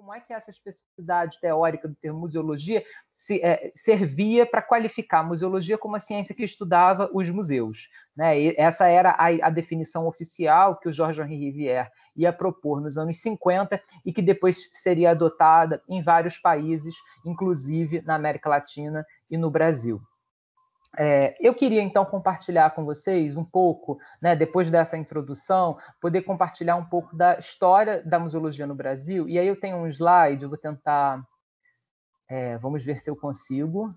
como é que essa especificidade teórica do termo museologia servia para qualificar a museologia como a ciência que estudava os museus, né? E essa era a definição oficial que o Georges-Henri Rivière ia propor nos anos 50 e que depois seria adotada em vários países, inclusive na América Latina e no Brasil. Eu queria, então, compartilhar com vocês um pouco, né, depois dessa introdução, poder compartilhar um pouco da história da museologia no Brasil. E aí eu tenho um slide, eu vou tentar... vamos ver se eu consigo.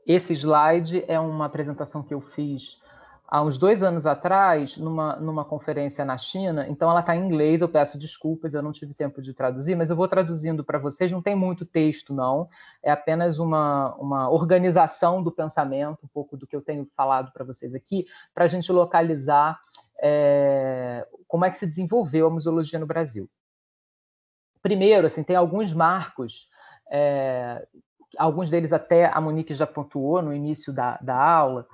Esse slide é uma apresentação que eu fiz há uns 2 anos atrás, numa conferência na China. Então, ela está em inglês, eu peço desculpas, eu não tive tempo de traduzir, mas eu vou traduzindo para vocês. Não tem muito texto, não. É apenas uma organização do pensamento, um pouco do que eu tenho falado para vocês aqui, para a gente localizar como é que se desenvolveu a museologia no Brasil. Primeiro, assim, tem alguns marcos, alguns deles até a Monique já pontuou no início da aula,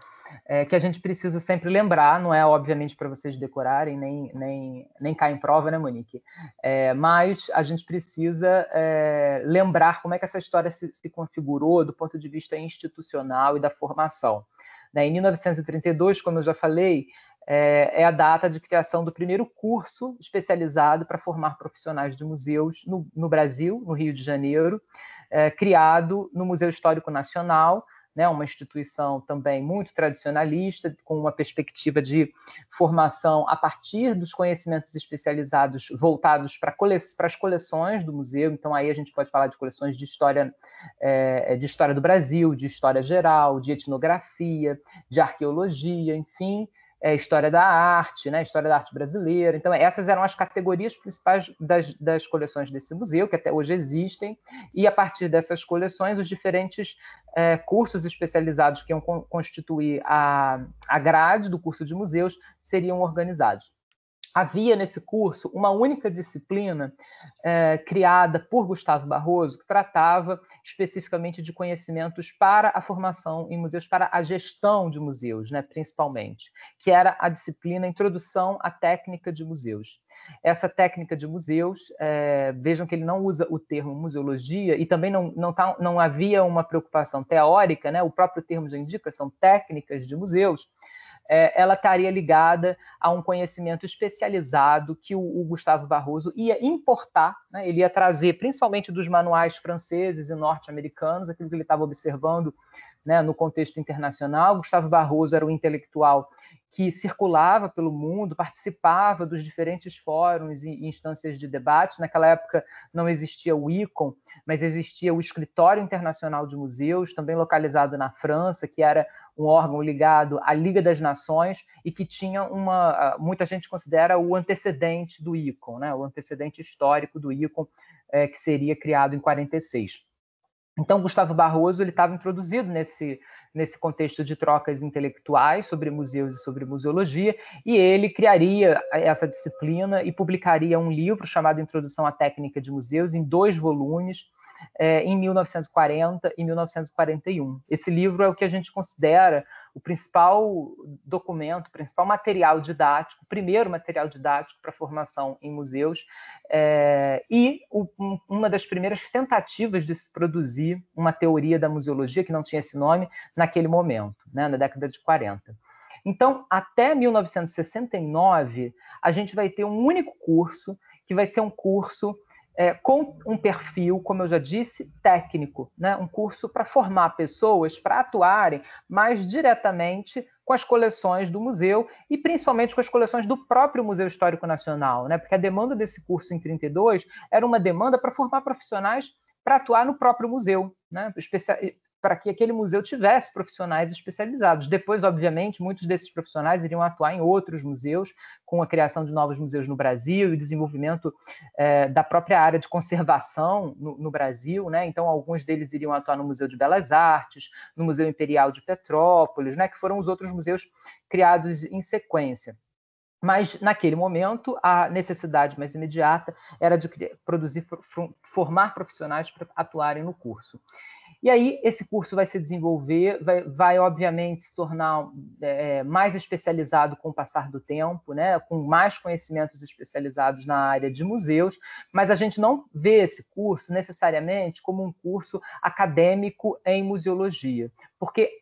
que a gente precisa sempre lembrar, não é obviamente para vocês decorarem, nem cair em prova, né, Monique? Mas a gente precisa lembrar como é que essa história se configurou do ponto de vista institucional e da formação. Em 1932, como eu já falei, é a data de criação do primeiro curso especializado para formar profissionais de museus no Brasil, no Rio de Janeiro, criado no Museu Histórico Nacional, né, uma instituição também muito tradicionalista, com uma perspectiva de formação a partir dos conhecimentos especializados voltados para as coleções do museu. Então, aí a gente pode falar de coleções de história do Brasil, de história geral, de etnografia, de arqueologia, enfim, história da arte, né, história da arte brasileira. Então, essas eram as categorias principais das coleções desse museu, que até hoje existem, e a partir dessas coleções, os diferentes cursos especializados que iam constituir a grade do curso de museus seriam organizados. Havia nesse curso uma única disciplina criada por Gustavo Barroso, que tratava especificamente de conhecimentos para a formação em museus, para a gestão de museus, né, principalmente, que era a disciplina Introdução à Técnica de Museus. Essa técnica de museus, vejam que ele não usa o termo museologia, e também não havia uma preocupação teórica, né, o próprio termo já indica, são técnicas de museus. Ela estaria ligada a um conhecimento especializado que o Gustavo Barroso ia importar, né? Ele ia trazer, principalmente dos manuais franceses e norte-americanos, aquilo que ele estava observando, né, no contexto internacional. Gustavo Barroso era um intelectual que circulava pelo mundo, participava dos diferentes fóruns e instâncias de debate. Naquela época não existia o ICOM, mas existia o Escritório Internacional de Museus, também localizado na França, que era um órgão ligado à Liga das Nações e que tinha muita gente considera o antecedente do ICOM, né? O antecedente histórico do ICOM, que seria criado em 46. Então, Gustavo Barroso estava introduzido nesse contexto de trocas intelectuais sobre museus e sobre museologia, e ele criaria essa disciplina e publicaria um livro chamado Introdução à Técnica de Museus, em 2 volumes, em 1940 e 1941. Esse livro é o que a gente considera o principal documento, o principal material didático, o primeiro material didático para a formação em museus, e uma das primeiras tentativas de se produzir uma teoria da museologia, que não tinha esse nome, naquele momento, né, na década de 40. Então, até 1969, a gente vai ter um único curso, que vai ser um curso com um perfil, como eu já disse, técnico, né? Um curso para formar pessoas para atuarem mais diretamente com as coleções do museu e principalmente com as coleções do próprio Museu Histórico Nacional, né? Porque a demanda desse curso em 32 era uma demanda para formar profissionais para atuar no próprio museu, né? Para que aquele museu tivesse profissionais especializados. Depois, obviamente, muitos desses profissionais iriam atuar em outros museus, com a criação de novos museus no Brasil e desenvolvimento da própria área de conservação no Brasil, né? Então, alguns deles iriam atuar no Museu de Belas Artes, no Museu Imperial de Petrópolis, né? Que foram os outros museus criados em sequência. Mas, naquele momento, a necessidade mais imediata era de formar profissionais para atuarem no curso. E aí esse curso vai se desenvolver, vai obviamente se tornar mais especializado com o passar do tempo, né, com mais conhecimentos especializados na área de museus, mas a gente não vê esse curso necessariamente como um curso acadêmico em museologia, porque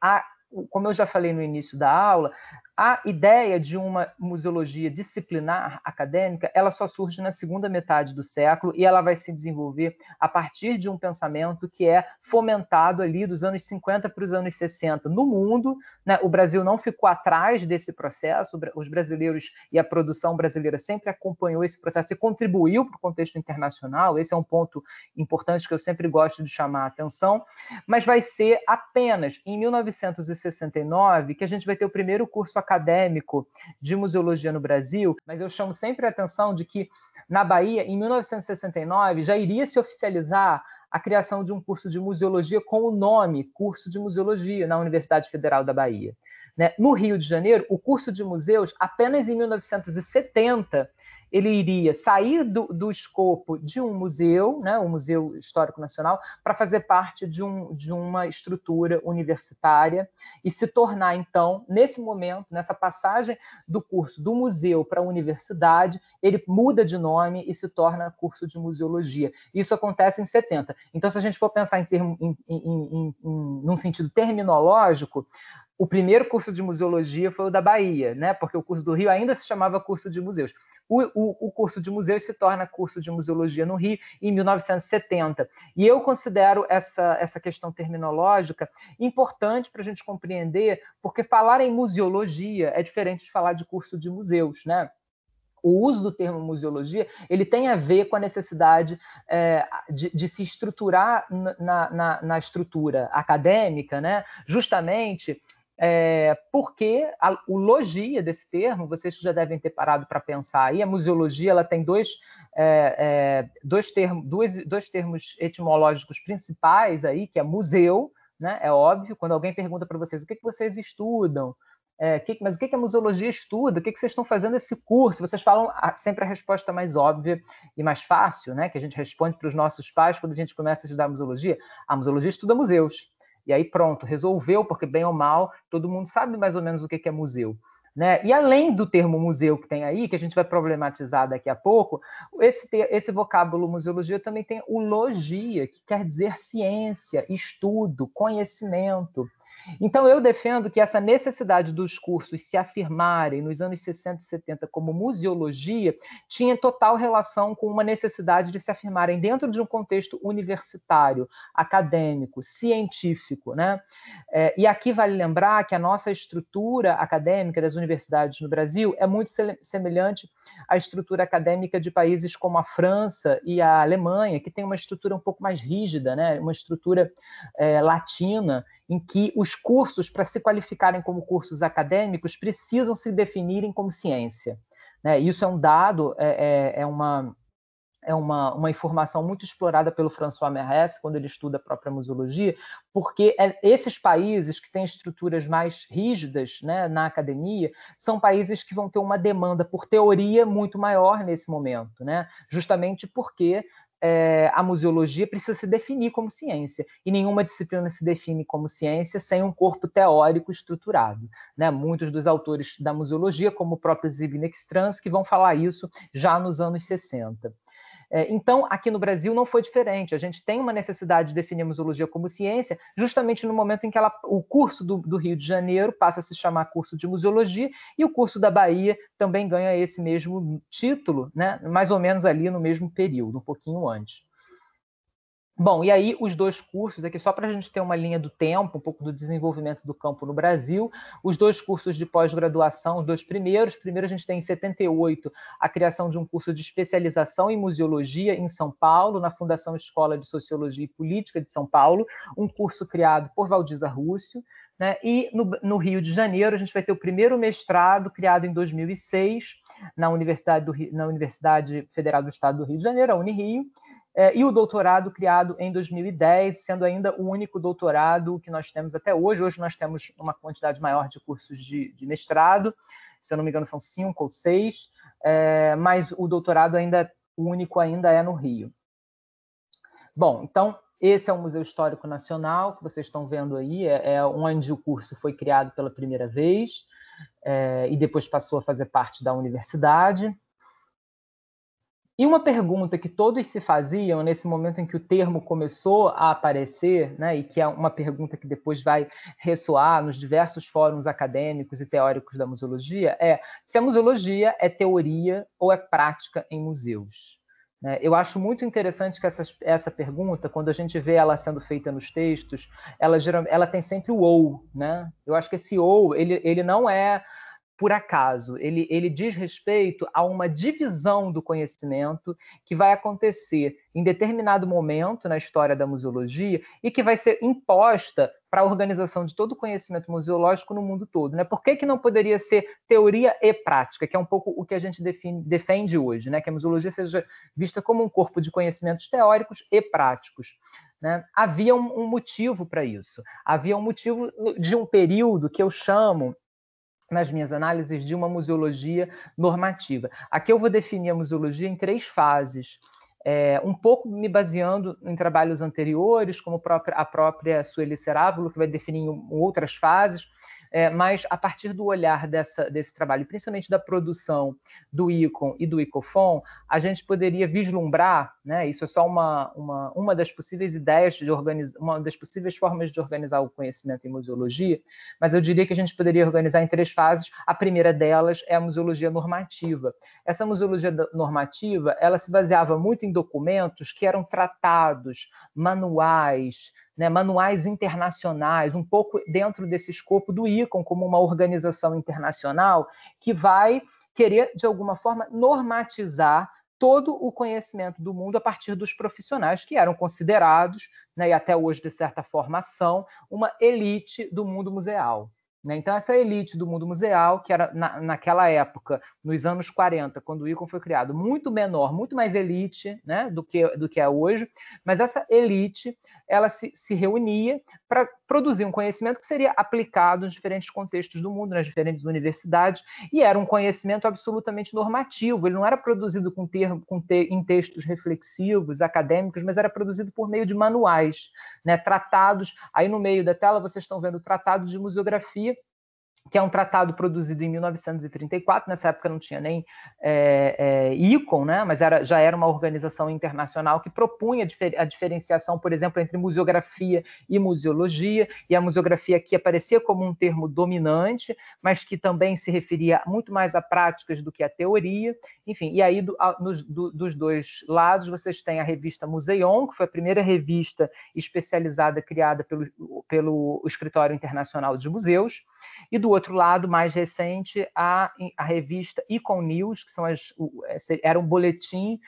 como eu já falei no início da aula, a ideia de uma museologia disciplinar acadêmica, ela só surge na segunda metade do século e ela vai se desenvolver a partir de um pensamento que é fomentado ali dos anos 50 para os anos 60 no mundo, né? O Brasil não ficou atrás desse processo, os brasileiros e a produção brasileira sempre acompanhou esse processo e contribuiu para o contexto internacional. Esse é um ponto importante que eu sempre gosto de chamar a atenção, mas vai ser apenas em 1969 que a gente vai ter o primeiro curso acadêmico de museologia no Brasil, mas eu chamo sempre a atenção de que na Bahia, em 1969, já iria se oficializar a criação de um curso de museologia com o nome Curso de Museologia na Universidade Federal da Bahia. No Rio de Janeiro, o curso de museus, apenas em 1970, ele iria sair do escopo de um museu, né, o Museu Histórico Nacional, para fazer parte de uma estrutura universitária e se tornar, então, nesse momento, nessa passagem do curso do museu para a universidade, ele muda de nome e se torna curso de museologia. Isso acontece em 70. Então, se a gente for pensar num sentido terminológico, o primeiro curso de museologia foi o da Bahia, né? Porque o curso do Rio ainda se chamava curso de museus. O curso de museus se torna curso de museologia no Rio em 1970. E eu considero essa questão terminológica importante para a gente compreender, porque falar em museologia é diferente de falar de curso de museus, né? O uso do termo museologia ele tem a ver com a necessidade de se estruturar na estrutura acadêmica, né? Justamente porque o logia desse termo, vocês já devem ter parado para pensar aí, a museologia ela tem dois termos etimológicos principais aí, que é museu, né? É óbvio, quando alguém pergunta para vocês o que vocês estudam, mas o que a museologia estuda? O que vocês estão fazendo esse curso? Vocês falam sempre a resposta mais óbvia e mais fácil, né? Que a gente responde para os nossos pais quando a gente começa a estudar museologia. A museologia estuda museus. E aí pronto, resolveu, porque bem ou mal, todo mundo sabe mais ou menos o que é museu. Né? E além do termo museu que tem aí, que a gente vai problematizar daqui a pouco, esse vocábulo museologia também tem o logia, que quer dizer ciência, estudo, conhecimento. Então, eu defendo que essa necessidade dos cursos se afirmarem nos anos 60 e 70 como museologia tinha total relação com uma necessidade de se afirmarem dentro de um contexto universitário, acadêmico, científico, né? E aqui vale lembrar que a nossa estrutura acadêmica das universidades no Brasil é muito semelhante à estrutura acadêmica de países como a França e a Alemanha, que tem uma estrutura um pouco mais rígida, né? Uma estrutura latina, em que os cursos, para se qualificarem como cursos acadêmicos, precisam se definirem como ciência. Né? Isso é um dado, é uma informação muito explorada pelo François Merès, quando ele estuda a própria museologia, porque esses países que têm estruturas mais rígidas, né, na academia, são países que vão ter uma demanda por teoria muito maior nesse momento, né? Justamente porque a museologia precisa se definir como ciência, e nenhuma disciplina se define como ciência sem um corpo teórico estruturado. Né? Muitos dos autores da museologia, como o próprio Zbigniew-Stransky, vão falar isso já nos anos 60. Então, aqui no Brasil não foi diferente. A gente tem uma necessidade de definir a museologia como ciência, justamente no momento em que o curso do Rio de Janeiro passa a se chamar curso de museologia, e o curso da Bahia também ganha esse mesmo título, né? Mais ou menos ali no mesmo período, um pouquinho antes. Bom, e aí os dois cursos, aqui só para a gente ter uma linha do tempo, um pouco do desenvolvimento do campo no Brasil, os dois cursos de pós-graduação, os dois primeiros. Primeiro a gente tem em 78 a criação de um curso de especialização em museologia em São Paulo, na Fundação Escola de Sociologia e Política de São Paulo, um curso criado por Valdiza Rússio. Né? E no Rio de Janeiro a gente vai ter o primeiro mestrado, criado em 2006, na Universidade Federal do Estado do Rio de Janeiro, a Unirio, e o doutorado criado em 2010, sendo ainda o único doutorado que nós temos até hoje. Hoje nós temos uma quantidade maior de cursos de mestrado, se eu não me engano são 5 ou 6, mas o doutorado o único ainda é no Rio. Bom, então, Esse é o Museu Histórico Nacional, que vocês estão vendo aí, é onde o curso foi criado pela primeira vez, e depois passou a fazer parte da universidade. E uma pergunta que todos se faziam nesse momento em que o termo começou a aparecer, né, e que é uma pergunta que depois vai ressoar nos diversos fóruns acadêmicos e teóricos da museologia, é se a museologia é teoria ou é prática em museus. Eu acho muito interessante que essa pergunta, quando a gente vê ela sendo feita nos textos, ela tem sempre o ou, né? Eu acho que esse ou, ele não é por acaso, ele diz respeito a uma divisão do conhecimento que vai acontecer em determinado momento na história da museologia e que vai ser imposta para a organização de todo o conhecimento museológico no mundo todo. Né? Por que não poderia ser teoria e prática, que é um pouco o que a gente defende hoje, né? Que a museologia seja vista como um corpo de conhecimentos teóricos e práticos. Né? Havia um motivo para isso. Havia um motivo de um período que eu chamo, nas minhas análises, de uma museologia normativa. Aqui eu vou definir a museologia em 3 fases, um pouco me baseando em trabalhos anteriores, como a própria Sueli Cerávulo, que vai definir em outras fases, mas a partir do olhar desse trabalho, principalmente da produção do ICOM e do ICOFON, a gente poderia vislumbrar, né, isso é só uma das possíveis ideias de organizar, uma das possíveis formas de organizar o conhecimento em museologia, mas eu diria que a gente poderia organizar em 3 fases. A primeira delas é a museologia normativa. Essa museologia normativa, ela se baseava muito em documentos que eram tratados, manuais, né, manuais internacionais, um pouco dentro desse escopo do ICOM, como uma organização internacional que vai querer, de alguma forma, normatizar todo o conhecimento do mundo a partir dos profissionais que eram considerados, né, e até hoje, de certa forma, são uma elite do mundo museal. Então, essa elite do mundo museal, que era, naquela época, nos anos 40, quando o ICOM foi criado, muito menor, muito mais elite, né, do que é hoje, mas essa elite, ela se reunia para produzir um conhecimento que seria aplicado nos diferentes contextos do mundo, nas diferentes universidades, e era um conhecimento absolutamente normativo. Ele não era produzido em textos reflexivos, acadêmicos, mas era produzido por meio de manuais, né, tratados. Aí no meio da tela vocês estão vendo o Tratado de Museografia, que é um tratado produzido em 1934, nessa época não tinha nem ICOM, né? Mas já era uma organização internacional que propunha a diferenciação, por exemplo, entre museografia e museologia, e a museografia aqui aparecia como um termo dominante, mas que também se referia muito mais a práticas do que a teoria. Enfim, e aí dos dois lados vocês têm a revista Museion, que foi a primeira revista especializada criada pelo Escritório Internacional de Museus, e do outro lado, mais recente, a revista Icon News, que era um boletim,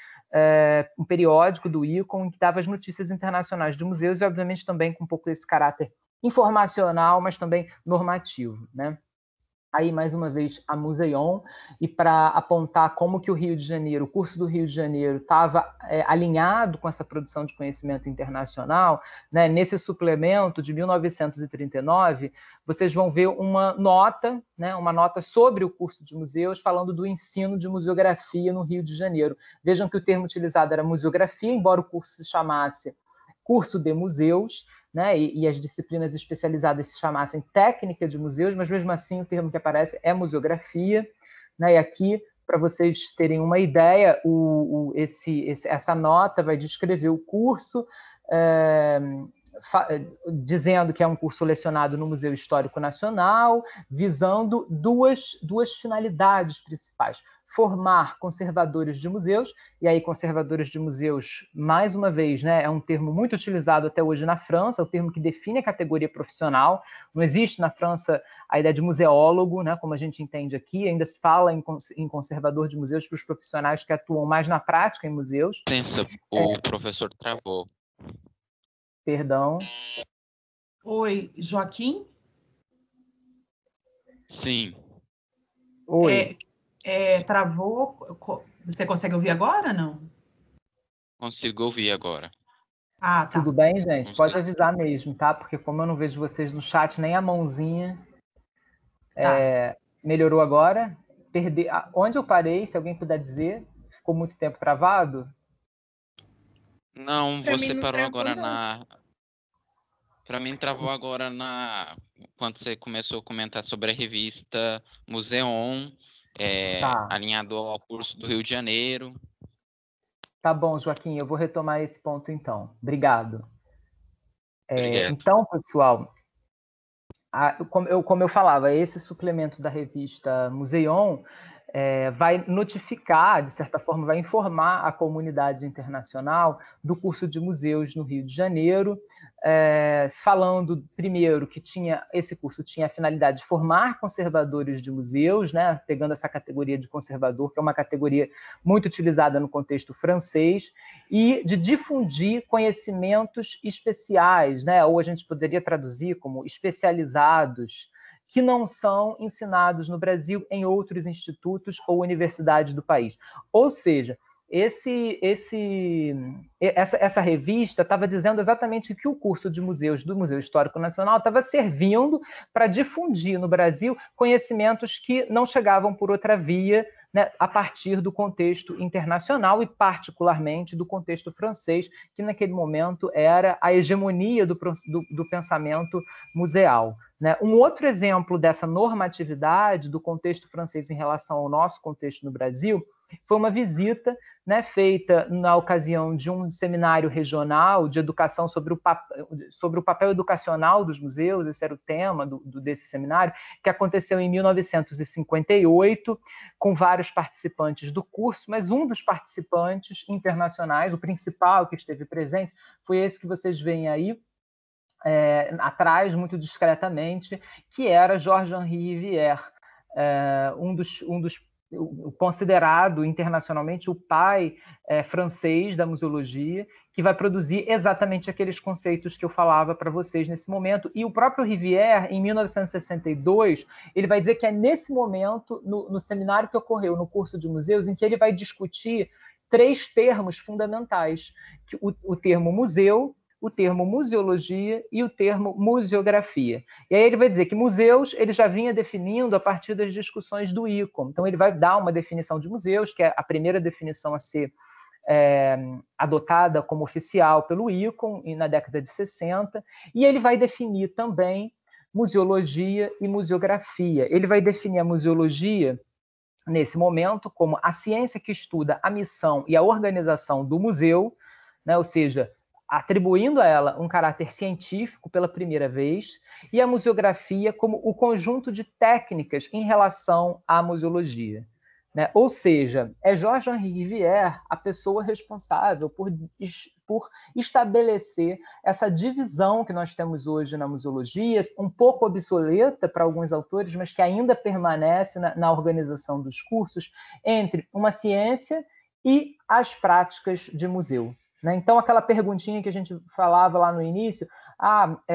um periódico do Icon, que dava as notícias internacionais de museus e, obviamente, também com um pouco desse caráter informacional, mas também normativo, né? Aí, mais uma vez, a Museion, e para apontar como que o Rio de Janeiro, o curso do Rio de Janeiro, estava alinhado com essa produção de conhecimento internacional, né? Nesse suplemento de 1939, vocês vão ver uma nota, né? Uma nota sobre o curso de museus, falando do ensino de museografia no Rio de Janeiro. Vejam que o termo utilizado era museografia, embora o curso se chamasse curso de museus, né, e as disciplinas especializadas se chamassem técnica de museus, mas mesmo assim o termo que aparece é museografia, né, e aqui, para vocês terem uma ideia, essa nota vai descrever o curso, dizendo que é um curso lecionado no Museu Histórico Nacional, visando duas finalidades principais: formar conservadores de museus, e aí conservadores de museus, mais uma vez, né, é um termo muito utilizado até hoje na França, é o termo que define a categoria profissional. Não existe na França a ideia de museólogo, né, como a gente entende aqui, ainda se fala em conservador de museus para os profissionais que atuam mais na prática em museus. Licença, o professor travou. Perdão. Oi, Joaquim? Sim. Oi. Travou. Você consegue ouvir agora, não? Consigo ouvir agora. Ah, tá. Tudo bem, gente? Pode avisar mesmo, tá? Porque como eu não vejo vocês no chat, nem a mãozinha. Tá. Melhorou agora? Onde eu parei, se alguém puder dizer? Ficou muito tempo travado? Não, Pra mim você não parou travou, agora não. na. Para mim, travou agora na. Quando você começou a comentar sobre a revista Museon, Tá, alinhado ao curso do Rio de Janeiro. tá bom, Joaquim, eu vou retomar esse ponto então. Obrigado. Obrigado. Então, pessoal, como eu falava, esse suplemento da revista Museion vai notificar, de certa forma, vai informar a comunidade internacional do curso de museus no Rio de Janeiro, falando, primeiro, que esse curso tinha a finalidade de formar conservadores de museus, né, pegando essa categoria de conservador, que é uma categoria muito utilizada no contexto francês, e de difundir conhecimentos especiais, né, ou a gente poderia traduzir como especializados, que não são ensinados no Brasil em outros institutos ou universidades do país. Ou seja, essa revista estava dizendo exatamente que o curso de museus do Museu Histórico Nacional estava servindo para difundir no Brasil conhecimentos que não chegavam por outra via, né, a partir do contexto internacional e, particularmente, do contexto francês, que naquele momento era a hegemonia do pensamento museal. Né? Um outro exemplo dessa normatividade do contexto francês em relação ao nosso contexto no Brasil foi uma visita, né, feita na ocasião de um seminário regional de educação sobre o papel educacional dos museus, esse era o tema desse seminário, que aconteceu em 1958, com vários participantes do curso, mas um dos participantes internacionais, o principal que esteve presente, foi esse que vocês veem aí, atrás, muito discretamente, que era Georges-Henri Rivière, um dos considerado internacionalmente o pai francês da museologia, que vai produzir exatamente aqueles conceitos que eu falava para vocês nesse momento. E o próprio Rivière, em 1962, ele vai dizer que é nesse momento, no seminário que ocorreu no curso de museus, em que ele vai discutir 3 termos fundamentais: o termo museu, o termo museologia e o termo museografia. E aí ele vai dizer que museus ele já vinha definindo a partir das discussões do ICOM. Então ele vai dar uma definição de museus, que é a primeira definição a ser adotada como oficial pelo ICOM na década de 60, e ele vai definir também museologia e museografia. Ele vai definir a museologia nesse momento como a ciência que estuda a missão e a organização do museu, né, ou seja, atribuindo a ela um caráter científico pela primeira vez, e a museografia como o conjunto de técnicas em relação à museologia. Né? Ou seja, é Georges-Henri Rivière a pessoa responsável por estabelecer essa divisão que nós temos hoje na museologia, um pouco obsoleta para alguns autores, mas que ainda permanece na organização dos cursos, entre uma ciência e as práticas de museu. Né? Então, aquela perguntinha que a gente falava lá no início,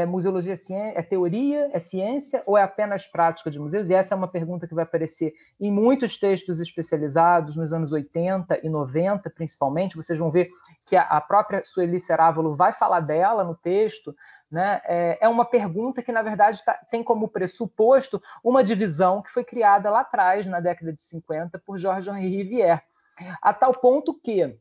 museologia é teoria, é ciência ou é apenas prática de museus? E essa é uma pergunta que vai aparecer em muitos textos especializados nos anos 80 e 90, principalmente. Vocês vão ver que a própria Sueli Cerávolo vai falar dela no texto. Né? É uma pergunta que, na verdade, tem como pressuposto uma divisão que foi criada lá atrás, na década de 50, por Georges-Henri Rivière, a tal ponto que,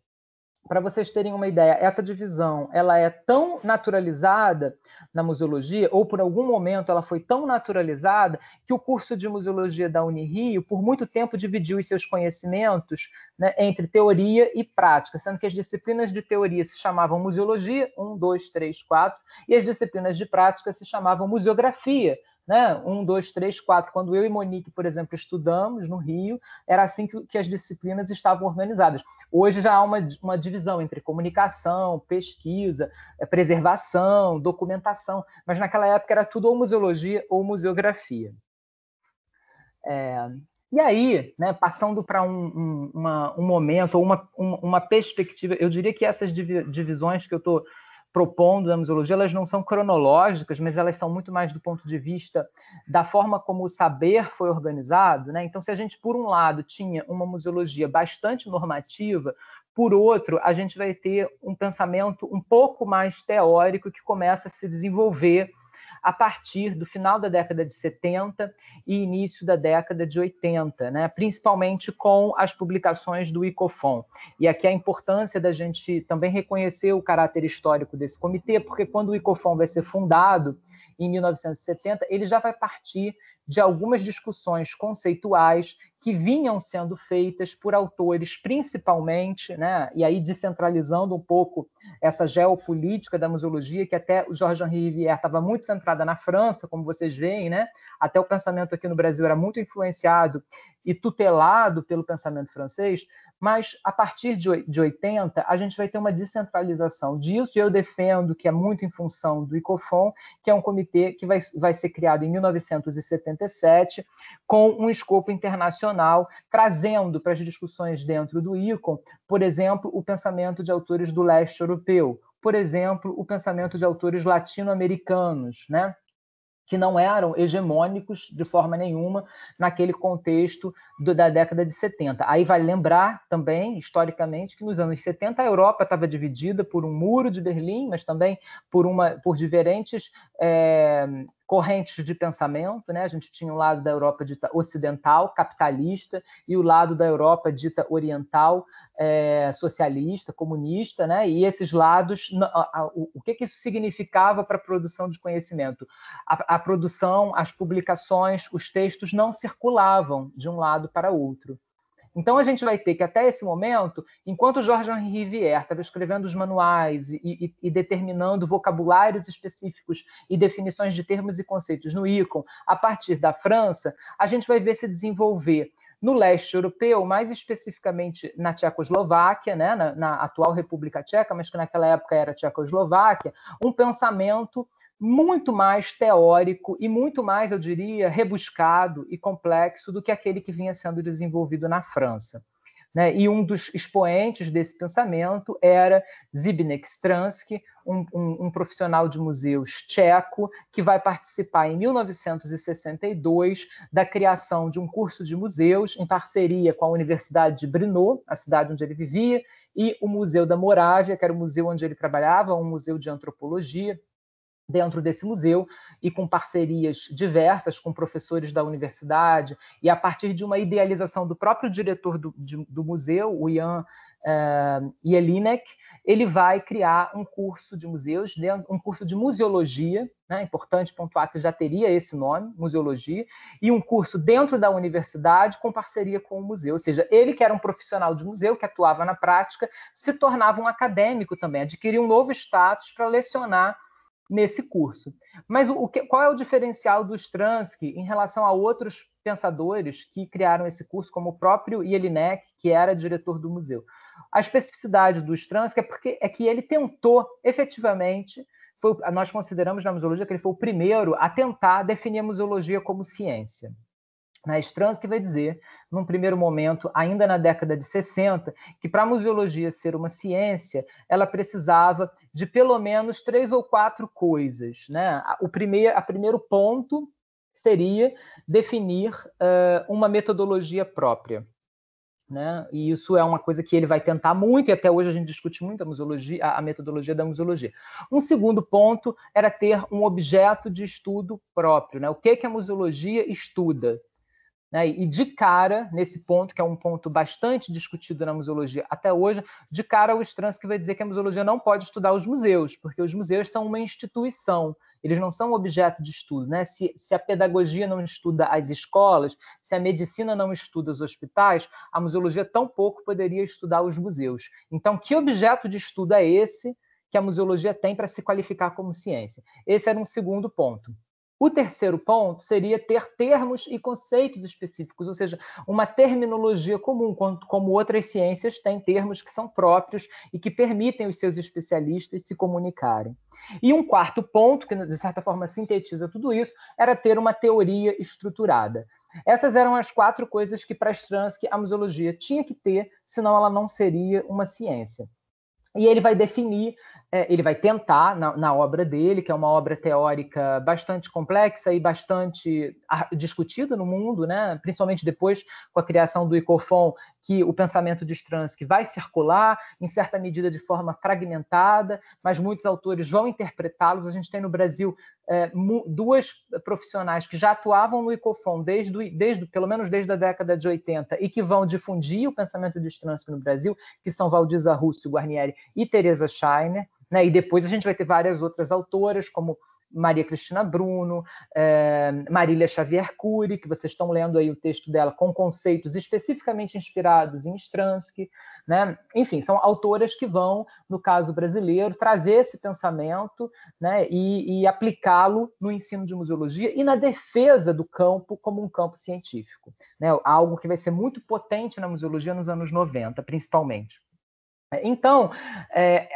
para vocês terem uma ideia, essa divisão ela é tão naturalizada na museologia, ou por algum momento ela foi tão naturalizada, que o curso de museologia da Unirio, por muito tempo, dividiu os seus conhecimentos, né, entre teoria e prática, sendo que as disciplinas de teoria se chamavam museologia, 1, 2, 3, 4, e as disciplinas de prática se chamavam museografia, né? 1, 2, 3, 4. Quando eu e Monique, por exemplo, estudamos no Rio, era assim que as disciplinas estavam organizadas. Hoje já há uma divisão entre comunicação, pesquisa, preservação, documentação, mas naquela época era tudo ou museologia ou museografia. E aí, né, passando para um momento, ou uma perspectiva, eu diria que essas divisões que eu estou propondo na museologia, elas não são cronológicas, mas elas são muito mais do ponto de vista da forma como o saber foi organizado. Né? Então, se a gente, por um lado, tinha uma museologia bastante normativa, por outro, a gente vai ter um pensamento um pouco mais teórico que começa a se desenvolver a partir do final da década de 70 e início da década de 80, né? Principalmente com as publicações do ICOFON. E aqui a importância da gente também reconhecer o caráter histórico desse comitê, porque quando o ICOFON vai ser fundado, em 1970, ele já vai partir de algumas discussões conceituais que vinham sendo feitas por autores, principalmente, né, e aí descentralizando um pouco essa geopolítica da museologia, que até o Georges-Henri Rivière estava muito centrada na França, como vocês veem, né? Até o pensamento aqui no Brasil era muito influenciado e tutelado pelo pensamento francês, mas a partir de 80, a gente vai ter uma descentralização disso, e eu defendo que é muito em função do ICOFON, que é um comitê que vai ser criado em 1977, com um escopo internacional, trazendo para as discussões dentro do ICON, por exemplo, o pensamento de autores do leste europeu, por exemplo, o pensamento de autores latino-americanos, né? Que não eram hegemônicos de forma nenhuma naquele contexto da década de 70. Aí vale lembrar também, historicamente, que nos anos 70 a Europa estava dividida por um muro de Berlim, mas também por diferentes correntes de pensamento, né? A gente tinha o lado da Europa dita ocidental, capitalista, e o lado da Europa dita oriental, socialista, comunista, né? E esses lados, o que isso significava para a produção de conhecimento? A produção, as publicações, os textos não circulavam de um lado para outro. Então, a gente vai ter que, até esse momento, enquanto Georges-Henri Rivière estava escrevendo os manuais e determinando vocabulários específicos e definições de termos e conceitos no ICON, a partir da França, a gente vai ver se desenvolver no leste europeu, mais especificamente na Tchecoslováquia, né, na atual República Tcheca, mas que naquela época era Tchecoslováquia, um pensamento muito mais teórico e muito mais, eu diria, rebuscado e complexo do que aquele que vinha sendo desenvolvido na França. Né? E um dos expoentes desse pensamento era Zbigniew Stransky, um profissional de museus tcheco, que vai participar em 1962 da criação de um curso de museus em parceria com a Universidade de Brno, a cidade onde ele vivia, e o Museu da Morávia, que era o museu onde ele trabalhava, um museu de antropologia, dentro desse museu, e com parcerias diversas com professores da universidade, e a partir de uma idealização do próprio diretor do museu, o Jan Jelinek, ele vai criar um curso de museus, um curso de museologia, né? Importante pontuar que já teria esse nome, museologia, e um curso dentro da universidade com parceria com o museu, ou seja, ele que era um profissional de museu, que atuava na prática, se tornava um acadêmico também, adquiria um novo status para lecionar nesse curso. Mas qual é o diferencial do Stransky em relação a outros pensadores que criaram esse curso, como o próprio Jelinek, que era diretor do museu? A especificidade do Stransky é que ele tentou, efetivamente, nós consideramos na museologia que ele foi o primeiro a tentar definir a museologia como ciência. Stransky vai dizer, num primeiro momento, ainda na década de 60, que para a museologia ser uma ciência, ela precisava de pelo menos 3 ou 4 coisas. Né? O primeiro ponto seria definir uma metodologia própria. Né? E isso é uma coisa que ele vai tentar muito, e até hoje a gente discute muito a metodologia da museologia. Um segundo ponto era ter um objeto de estudo próprio. Né? O que a museologia estuda? E de cara, nesse ponto, que é um ponto bastante discutido na museologia até hoje, de cara o Stransky vai dizer que a museologia não pode estudar os museus, porque os museus são uma instituição, eles não são objeto de estudo. Né? Se a pedagogia não estuda as escolas, se a medicina não estuda os hospitais, a museologia tampouco poderia estudar os museus. Então, que objeto de estudo é esse que a museologia tem para se qualificar como ciência? Esse era um segundo ponto. O terceiro ponto seria ter termos e conceitos específicos, ou seja, uma terminologia comum, como outras ciências têm termos que são próprios e que permitem os seus especialistas se comunicarem. E um quarto ponto, que de certa forma sintetiza tudo isso, era ter uma teoria estruturada. Essas eram as 4 coisas que para Stransky a museologia tinha que ter, senão ela não seria uma ciência. E ele vai definir, ele vai tentar, na obra dele, que é uma obra teórica bastante complexa e bastante discutida no mundo, né? Principalmente depois com a criação do ICOFON, que o pensamento de Stransky vai circular, em certa medida de forma fragmentada, mas muitos autores vão interpretá-los. A gente tem no Brasil duas profissionais que já atuavam no ICOFON pelo menos desde a década de 80 e que vão difundir o pensamento de Stransky no Brasil, que são Valdiza Russo Guarnieri e Teresa Scheiner, né? E depois a gente vai ter várias outras autoras, como Maria Cristina Bruno, Marília Xavier Cury, que vocês estão lendo aí o texto dela com conceitos especificamente inspirados em Stransky, né? Enfim, são autoras que vão, no caso brasileiro, trazer esse pensamento, né, e aplicá-lo no ensino de museologia e na defesa do campo como um campo científico, né? Algo que vai ser muito potente na museologia nos anos 90, principalmente. Então,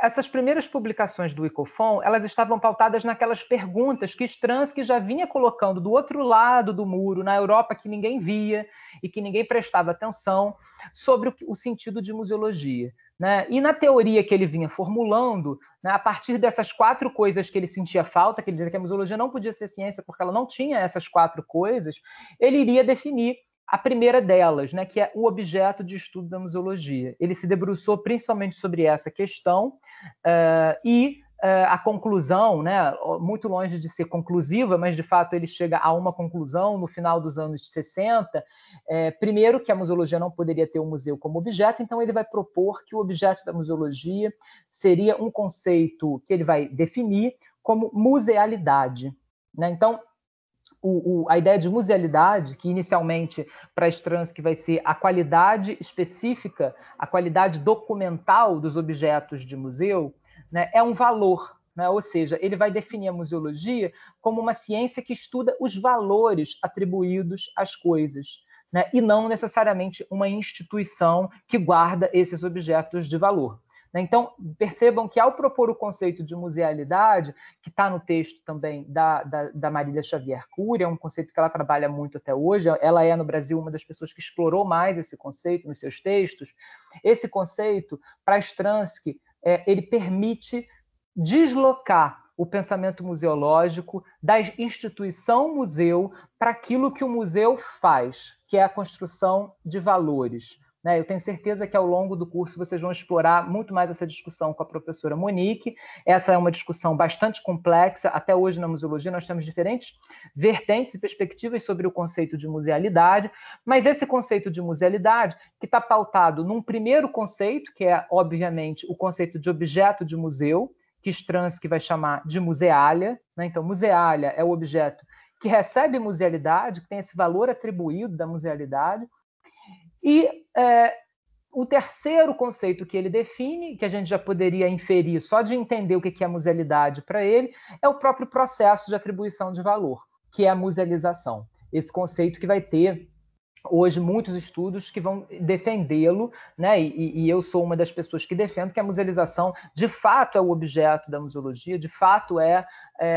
essas primeiras publicações do ICOFON, elas estavam pautadas naquelas perguntas que Stransky já vinha colocando do outro lado do muro, na Europa, que ninguém via e que ninguém prestava atenção, sobre o sentido de museologia, né? E na teoria que ele vinha formulando, né, a partir dessas 4 coisas que ele sentia falta, que ele dizia que a museologia não podia ser ciência porque ela não tinha essas 4 coisas, ele iria definir a primeira delas, né, que é o objeto de estudo da museologia. Ele se debruçou principalmente sobre essa questão a conclusão, né, muito longe de ser conclusiva, mas de fato ele chega a uma conclusão no final dos anos 60, primeiro que a museologia não poderia ter um museu como objeto, então ele vai propor que o objeto da museologia seria um conceito que ele vai definir como musealidade, né? Então, a ideia de musealidade, que inicialmente para Stransky vai ser a qualidade específica, a qualidade documental dos objetos de museu, né, é um valor, né? Ou seja, ele vai definir a museologia como uma ciência que estuda os valores atribuídos às coisas, né, e não necessariamente uma instituição que guarda esses objetos de valor. Então, percebam que ao propor o conceito de musealidade, que está no texto também da Marília Xavier Cury, é um conceito que ela trabalha muito até hoje, ela é no Brasil uma das pessoas que explorou mais esse conceito nos seus textos, esse conceito, para Stransky, ele permite deslocar o pensamento museológico da instituição museu para aquilo que o museu faz, que é a construção de valores. Eu tenho certeza que ao longo do curso vocês vão explorar muito mais essa discussão com a professora Monique. Essa é uma discussão bastante complexa. Até hoje na museologia nós temos diferentes vertentes e perspectivas sobre o conceito de musealidade, mas esse conceito de musealidade que está pautado num primeiro conceito, que é, obviamente, o conceito de objeto de museu, que Stransky vai chamar de musealia, né? Então, musealia é o objeto que recebe musealidade, que tem esse valor atribuído da musealidade. E o terceiro conceito que ele define, que a gente já poderia inferir só de entender o que é musealidade para ele, é o próprio processo de atribuição de valor, que é a musealização. Esse conceito que vai ter hoje muitos estudos que vão defendê-lo, né? E eu sou uma das pessoas que defendo que a musealização de fato é o objeto da museologia, de fato é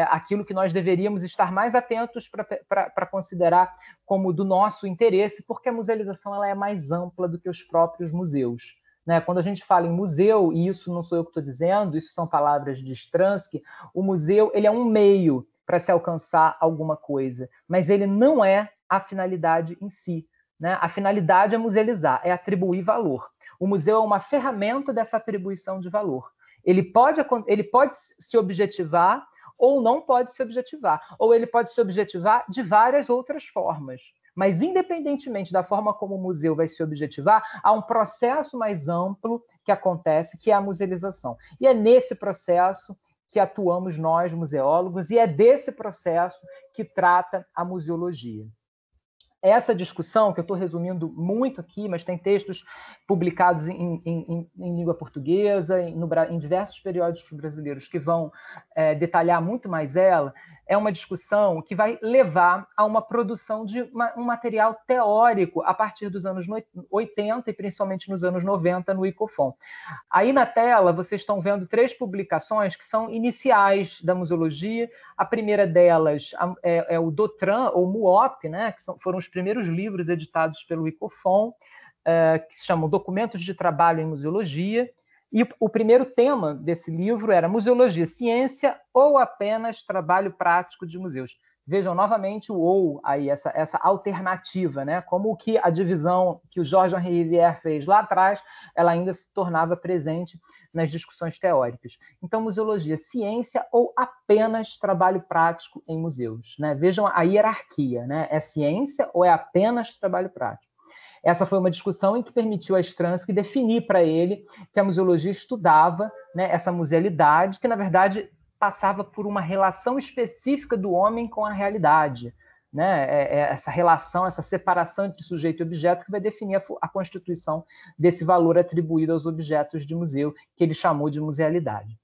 aquilo que nós deveríamos estar mais atentos para considerar como do nosso interesse, porque a musealização ela é mais ampla do que os próprios museus. Né? Quando a gente fala em museu, e isso não sou eu que estou dizendo, isso são palavras de Stransky, o museu ele é um meio para se alcançar alguma coisa, mas ele não é a finalidade em si. Né? A finalidade é musealizar, é atribuir valor. O museu é uma ferramenta dessa atribuição de valor. Ele pode se objetivar ou não pode se objetivar, ou ele pode se objetivar de várias outras formas. Mas, independentemente da forma como o museu vai se objetivar, há um processo mais amplo que acontece, que é a musealização. E é nesse processo que atuamos nós, museólogos, e é desse processo que trata a museologia. Essa discussão, que eu estou resumindo muito aqui, mas tem textos publicados em língua portuguesa, em diversos periódicos brasileiros que vão detalhar muito mais ela, é uma discussão que vai levar a uma produção de um material teórico a partir dos anos 80 e principalmente nos anos 90 no ICOFON. Aí na tela vocês estão vendo 3 publicações que são iniciais da museologia. A primeira delas é o Dotran, ou MUOP, né, que foram os primeiros livros editados pelo ICOFON, que se chamam Documentos de Trabalho em Museologia. E o primeiro tema desse livro era Museologia, Ciência ou apenas Trabalho Prático de Museus? Vejam novamente o ou aí, essa alternativa, né? Como que a divisão que o Georges-Henri Rivière fez lá atrás, ela ainda se tornava presente nas discussões teóricas. Então, museologia, ciência ou apenas trabalho prático em museus, né? Vejam a hierarquia, né? É ciência ou é apenas trabalho prático? Essa foi uma discussão em que permitiu a Stransky definir para ele que a museologia estudava, né, essa musealidade, que, na verdade, passava por uma relação específica do homem com a realidade. Né? Essa relação, essa separação entre sujeito e objeto que vai definir a constituição desse valor atribuído aos objetos de museu, que ele chamou de musealidade.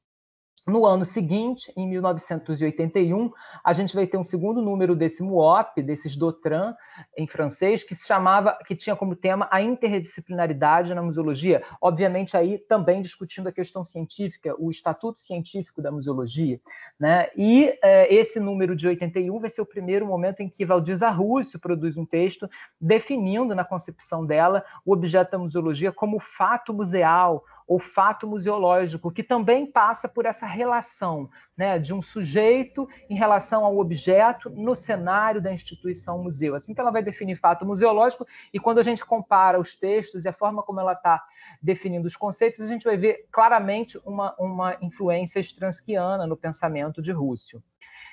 No ano seguinte, em 1981, a gente vai ter um segundo número desse MUOP, desses Dautran, em francês, que tinha como tema a interdisciplinaridade na museologia, obviamente aí também discutindo a questão científica, o estatuto científico da museologia, né? E esse número de 81 vai ser o primeiro momento em que Valdiza Russo produz um texto definindo, na concepção dela, o objeto da museologia como fato museal, ou fato museológico, que também passa por essa relação, né, de um sujeito em relação ao objeto no cenário da instituição museu. Assim que ela vai definir fato museológico, e quando a gente compara os textos e a forma como ela está definindo os conceitos, a gente vai ver claramente uma influência stranskiana no pensamento de Russell.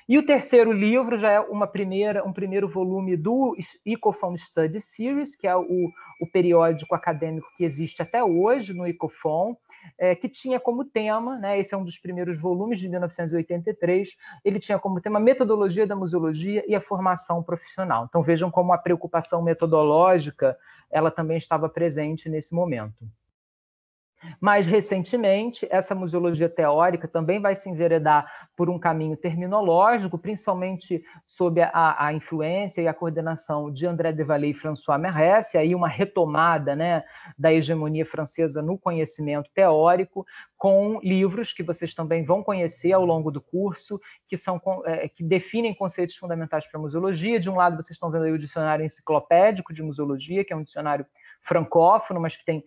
E o terceiro livro já é um primeiro volume do Ecofon Study Series, que é o periódico acadêmico que existe até hoje no Ecofon, que tinha como tema, né, esse é um dos primeiros volumes de 1983, ele tinha como tema metodologia da museologia e a formação profissional. Então vejam como a preocupação metodológica ela também estava presente nesse momento. Mais recentemente, essa museologia teórica também vai se enveredar por um caminho terminológico, principalmente sob a influência e a coordenação de André Desvalets e François Meresse, aí uma retomada, né, da hegemonia francesa no conhecimento teórico, com livros que vocês também vão conhecer ao longo do curso, que definem conceitos fundamentais para a museologia. De um lado, vocês estão vendo aí o dicionário enciclopédico de museologia, que é um dicionário francófono, mas que tem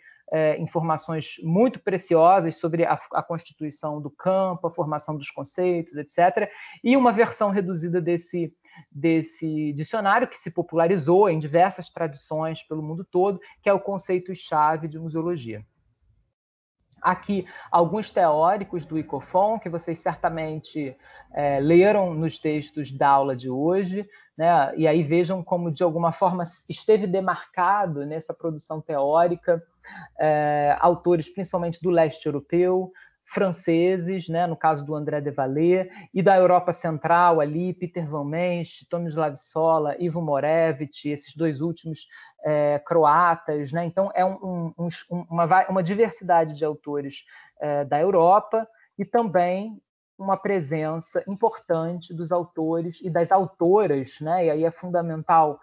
informações muito preciosas sobre a constituição do campo, a formação dos conceitos, etc. E uma versão reduzida desse dicionário que se popularizou em diversas tradições pelo mundo todo, que é o conceito-chave de museologia. Aqui, alguns teóricos do Ecofon, que vocês certamente leram nos textos da aula de hoje, né? E aí vejam como, de alguma forma, esteve demarcado nessa produção teórica autores principalmente do leste europeu, franceses, né, no caso do André Desvalets, e da Europa Central ali, Peter Van Mensch, Tomislav Sola, Ivo Morevich, esses dois últimos croatas, né? Então é uma diversidade de autores da Europa e também uma presença importante dos autores e das autoras, né? E aí é fundamental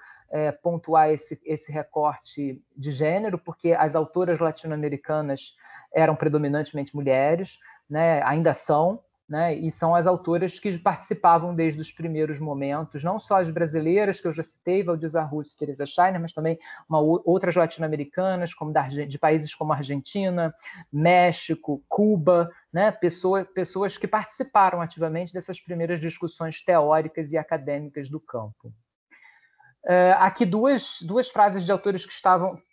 pontuar esse recorte de gênero, porque as autoras latino-americanas eram predominantemente mulheres, né, ainda são, né, e são as autoras que participavam desde os primeiros momentos, não só as brasileiras, que eu já citei, Valdiza Russo e Teresa Scheiner, mas também outras latino-americanas, como de países como Argentina, México, Cuba, né, pessoas que participaram ativamente dessas primeiras discussões teóricas e acadêmicas do campo. Aqui duas frases de autores que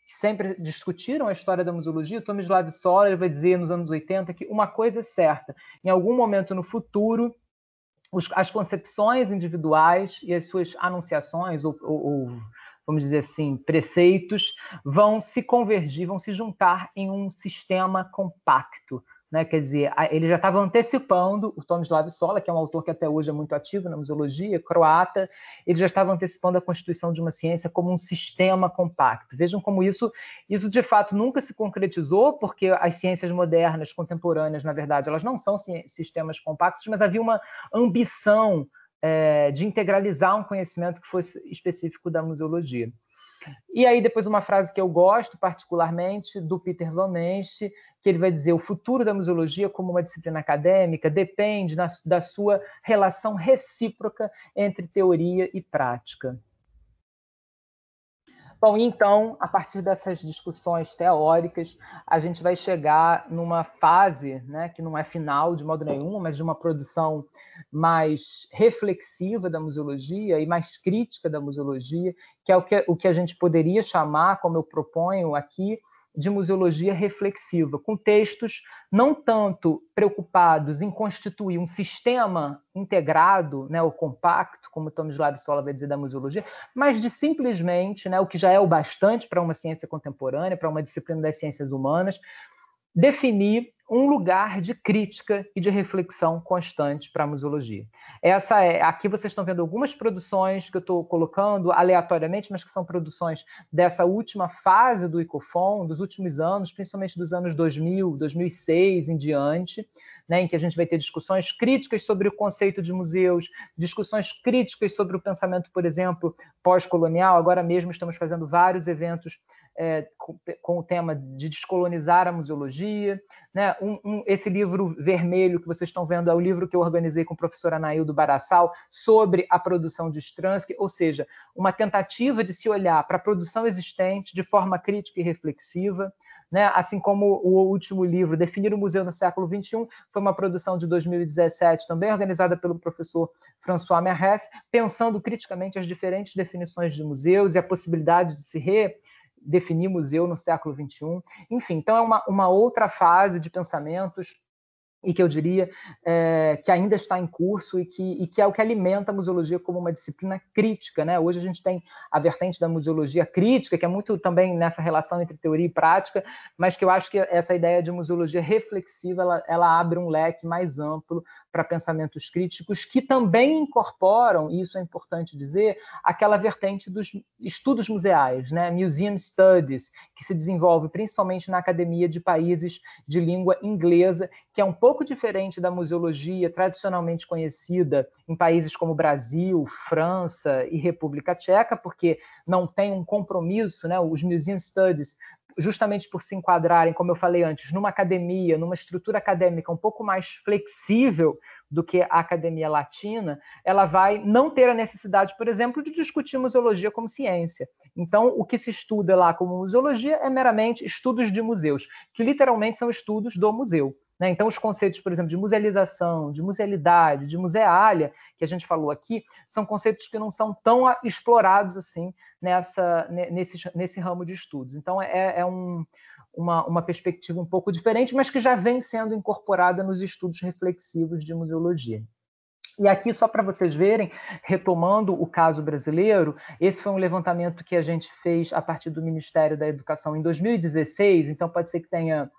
sempre discutiram a história da museologia. O Tomislav Sola ele vai dizer nos anos 80 que uma coisa é certa: em algum momento no futuro, as concepções individuais e as suas anunciações, ou vamos dizer assim, preceitos, vão se convergir, vão se juntar em um sistema compacto. Né? Quer dizer, ele já estava antecipando, o Tomislav Sola, que é um autor que até hoje é muito ativo na museologia, croata, ele já estava antecipando a constituição de uma ciência como um sistema compacto. Vejam como isso de fato nunca se concretizou, porque as ciências modernas, contemporâneas, na verdade, elas não são sistemas compactos, mas havia uma ambição de integralizar um conhecimento que fosse específico da museologia. E aí depois uma frase que eu gosto particularmente, do Peter Van Mensch, que ele vai dizer: o futuro da museologia como uma disciplina acadêmica depende da sua relação recíproca entre teoria e prática. Bom, então, a partir dessas discussões teóricas, a gente vai chegar numa fase, né, que não é final de modo nenhum, mas de uma produção mais reflexiva da museologia e mais crítica da museologia, que é o que a gente poderia chamar, como eu proponho aqui, de museologia reflexiva, com textos não tanto preocupados em constituir um sistema integrado, né, ou compacto, como Tomislav Solow vai dizer da museologia, mas de simplesmente, né, o que já é o bastante para uma ciência contemporânea, para uma disciplina das ciências humanas, definir um lugar de crítica e de reflexão constante para a museologia. Aqui vocês estão vendo algumas produções que eu estou colocando aleatoriamente, mas que são produções dessa última fase do ICOFON, dos últimos anos, principalmente dos anos 2000, 2006 em diante, né, em que a gente vai ter discussões críticas sobre o conceito de museus, discussões críticas sobre o pensamento, por exemplo, pós-colonial. Agora mesmo estamos fazendo vários eventos com o tema de descolonizar a museologia, né? Esse livro vermelho que vocês estão vendo é o livro que eu organizei com o professor Anaildo Barassal sobre a produção de Stransky, ou seja, uma tentativa de se olhar para a produção existente de forma crítica e reflexiva, né? Assim como o último livro, Definir o Museu no Século XXI, foi uma produção de 2017, também organizada pelo professor François Merres, pensando criticamente as diferentes definições de museus e a possibilidade de se definir museu no século XXI. Enfim, então é uma outra fase de pensamentos e que eu diria que ainda está em curso e que é o que alimenta a museologia como uma disciplina crítica, né? Hoje a gente tem a vertente da museologia crítica, que é muito também nessa relação entre teoria e prática, mas que eu acho que essa ideia de museologia reflexiva, ela abre um leque mais amplo para pensamentos críticos que também incorporam, e isso é importante dizer, aquela vertente dos estudos museais, né? Museum Studies, que se desenvolve principalmente na academia de países de língua inglesa, que é um pouco diferente da museologia tradicionalmente conhecida em países como Brasil, França e República Tcheca, porque não tem um compromisso, né? Os Museum Studies, justamente por se enquadrarem, como eu falei antes, numa academia, numa estrutura acadêmica um pouco mais flexível do que a academia latina, ela vai não ter a necessidade, por exemplo, de discutir museologia como ciência. Então, o que se estuda lá como museologia é meramente estudos de museus, que literalmente são estudos do museu. Então, os conceitos, por exemplo, de musealização, de musealidade, de museália, que a gente falou aqui, são conceitos que não são tão explorados assim nesse ramo de estudos. Então, uma perspectiva um pouco diferente, mas que já vem sendo incorporada nos estudos reflexivos de museologia. E aqui, só para vocês verem, retomando o caso brasileiro, esse foi um levantamento que a gente fez a partir do Ministério da Educação em 2016, então pode ser que tenha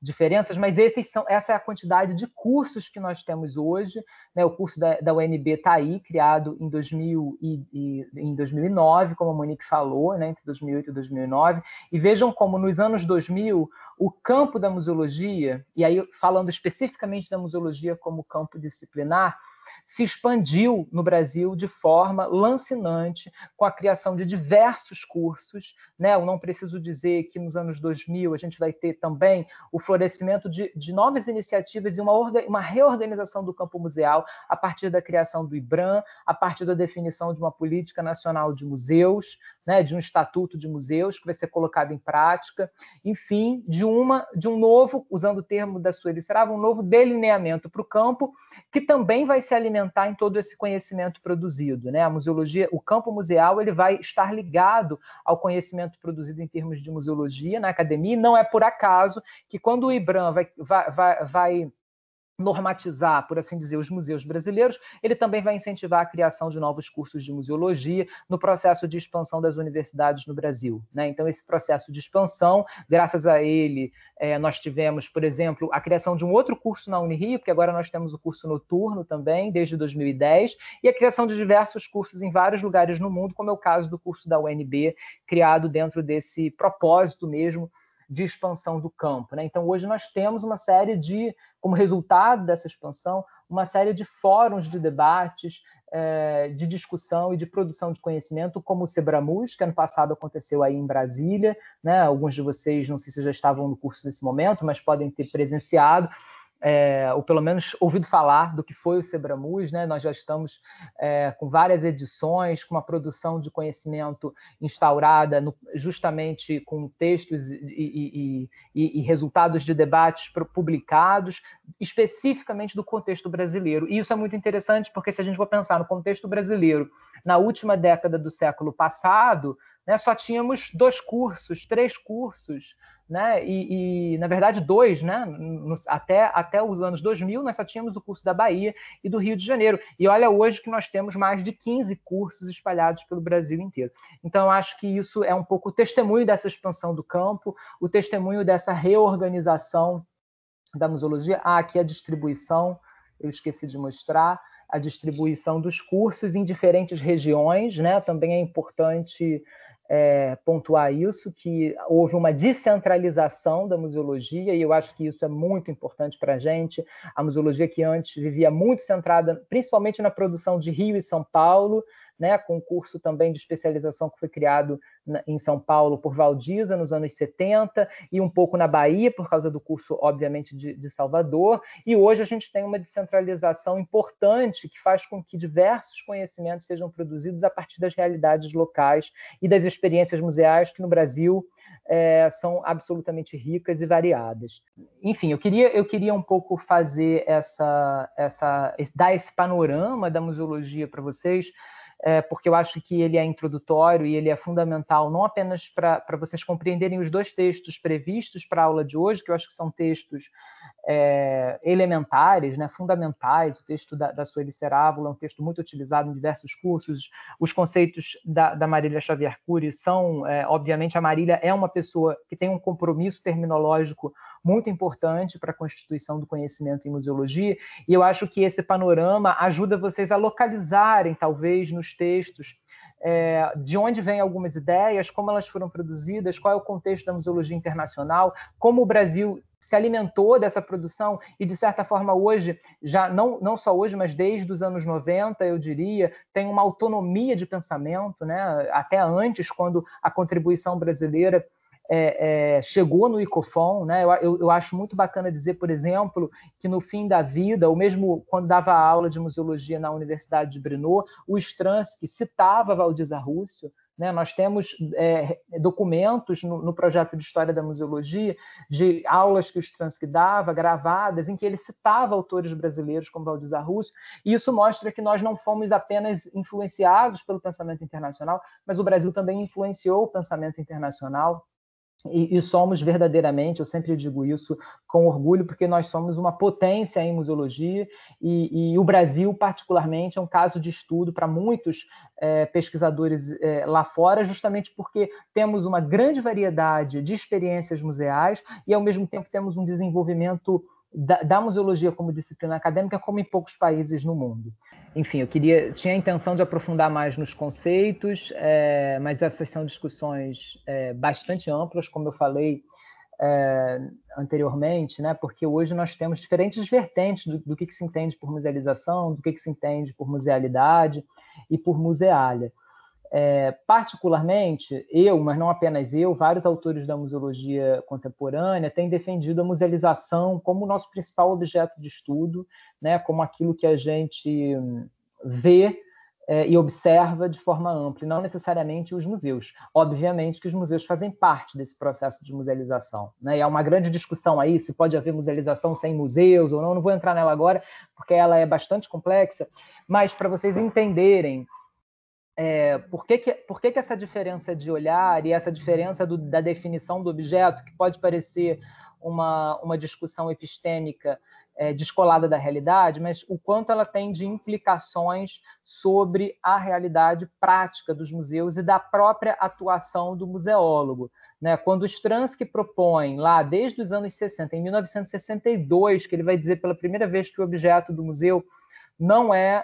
diferenças, mas essa é a quantidade de cursos que nós temos hoje, né? O curso da UNB está aí, criado em 2009, como a Monique falou, né? Entre 2008 e 2009, e vejam como nos anos 2000 o campo da museologia, e aí falando especificamente da museologia como campo disciplinar, se expandiu no Brasil de forma lancinante, com a criação de diversos cursos, né? Eu não preciso dizer que nos anos 2000 a gente vai ter também o florescimento de novas iniciativas e uma reorganização do campo museal a partir da criação do IBRAM, a partir da definição de uma política nacional de museus, né? De um estatuto de museus que vai ser colocado em prática, enfim, de um novo, usando o termo da Sueli Saraiva, um novo delineamento para o campo, que também vai se alimentar em todo esse conhecimento produzido, né? A museologia, o campo museal, ele vai estar ligado ao conhecimento produzido em termos de museologia na academia, e não é por acaso que quando o IBRAM vai normatizar, por assim dizer, os museus brasileiros, ele também vai incentivar a criação de novos cursos de museologia no processo de expansão das universidades no Brasil, né? Então, esse processo de expansão, graças a ele, nós tivemos, por exemplo, a criação de um outro curso na Unirio, porque agora nós temos o curso noturno também, desde 2010, e a criação de diversos cursos em vários lugares no mundo, como é o caso do curso da UNB, criado dentro desse propósito mesmo de expansão do campo, né? Então, hoje nós temos uma série como resultado dessa expansão, uma série de fóruns de debates, de discussão e de produção de conhecimento, como o Sebramus, que ano passado aconteceu aí em Brasília, né? Alguns de vocês, não sei se já estavam no curso nesse momento, mas podem ter presenciado, ou pelo menos ouvido falar do que foi o Sebramus, né? Nós já estamos com várias edições, com uma produção de conhecimento instaurada justamente com textos e resultados de debates publicados, especificamente do contexto brasileiro. E isso é muito interessante, porque se a gente for pensar no contexto brasileiro, na última década do século passado, né, só tínhamos 2 cursos, 3 cursos, né, na verdade 2, né, até os anos 2000 nós só tínhamos o curso da Bahia e do Rio de Janeiro, e olha hoje que nós temos mais de 15 cursos espalhados pelo Brasil inteiro. Então eu acho que isso é um pouco o testemunho dessa expansão do campo, o testemunho dessa reorganização da museologia. Aqui a distribuição, eu esqueci de mostrar, a distribuição dos cursos em diferentes regiões, né, também é importante pontuar isso, que houve uma descentralização da museologia, e eu acho que isso é muito importante para a gente. A museologia que antes vivia muito centrada, principalmente na produção de Rio e São Paulo, né, com um curso também de especialização que foi criado em São Paulo por Valdiza nos anos 70, e um pouco na Bahia, por causa do curso, obviamente, de Salvador. E hoje a gente tem uma descentralização importante que faz com que diversos conhecimentos sejam produzidos a partir das realidades locais e das experiências museais que no Brasil são absolutamente ricas e variadas. Enfim, eu queria um pouco fazer dar esse panorama da museologia para vocês, porque eu acho que ele é introdutório e ele é fundamental, não apenas para vocês compreenderem os 2 textos previstos para a aula de hoje, que eu acho que são textos elementares, né, fundamentais. O texto da Sueli Cerávulo é um texto muito utilizado em diversos cursos. Os conceitos da Marília Xavier Cury são, obviamente, a Marília é uma pessoa que tem um compromisso terminológico muito importante para a constituição do conhecimento em museologia, e eu acho que esse panorama ajuda vocês a localizarem, talvez, nos textos, de onde vêm algumas ideias, como elas foram produzidas, qual é o contexto da museologia internacional, como o Brasil se alimentou dessa produção e, de certa forma, hoje, já não só hoje, mas desde os anos 90, eu diria, tem uma autonomia de pensamento, né? Até antes, quando a contribuição brasileira chegou no ICOFON, né? Eu acho muito bacana dizer, por exemplo, que no fim da vida, ou mesmo quando dava aula de museologia na Universidade de Brno, o Stransky citava Valdiza Russell, né? Nós temos documentos no projeto de História da Museologia de aulas que o Stransky dava, gravadas, em que ele citava autores brasileiros como Valdiza Russell, e isso mostra que nós não fomos apenas influenciados pelo pensamento internacional, mas o Brasil também influenciou o pensamento internacional. E somos verdadeiramente, eu sempre digo isso com orgulho, porque nós somos uma potência em museologia, e o Brasil, particularmente, é um caso de estudo para muitos pesquisadores lá fora, justamente porque temos uma grande variedade de experiências museais e, ao mesmo tempo, temos um desenvolvimento da museologia como disciplina acadêmica como em poucos países no mundo. Enfim, eu tinha a intenção de aprofundar mais nos conceitos, mas essas são discussões bastante amplas, como eu falei anteriormente, né? Porque hoje nós temos diferentes vertentes do que se entende por musealização, do que se entende por musealidade e por museália. Particularmente, mas não apenas eu, vários autores da museologia contemporânea têm defendido a musealização como o nosso principal objeto de estudo, né, como aquilo que a gente vê e observa de forma ampla, e não necessariamente os museus. Obviamente que os museus fazem parte desse processo de musealização, né? E há uma grande discussão aí se pode haver musealização sem museus ou não. Não vou entrar nela agora, porque ela é bastante complexa, mas para vocês entenderem por que essa diferença de olhar e essa diferença da definição do objeto, que pode parecer uma discussão epistêmica descolada da realidade, mas o quanto ela tem de implicações sobre a realidade prática dos museus e da própria atuação do museólogo. Né? Quando o Stransky propõe, lá desde os anos 60, em 1962, que ele vai dizer pela primeira vez que o objeto do museu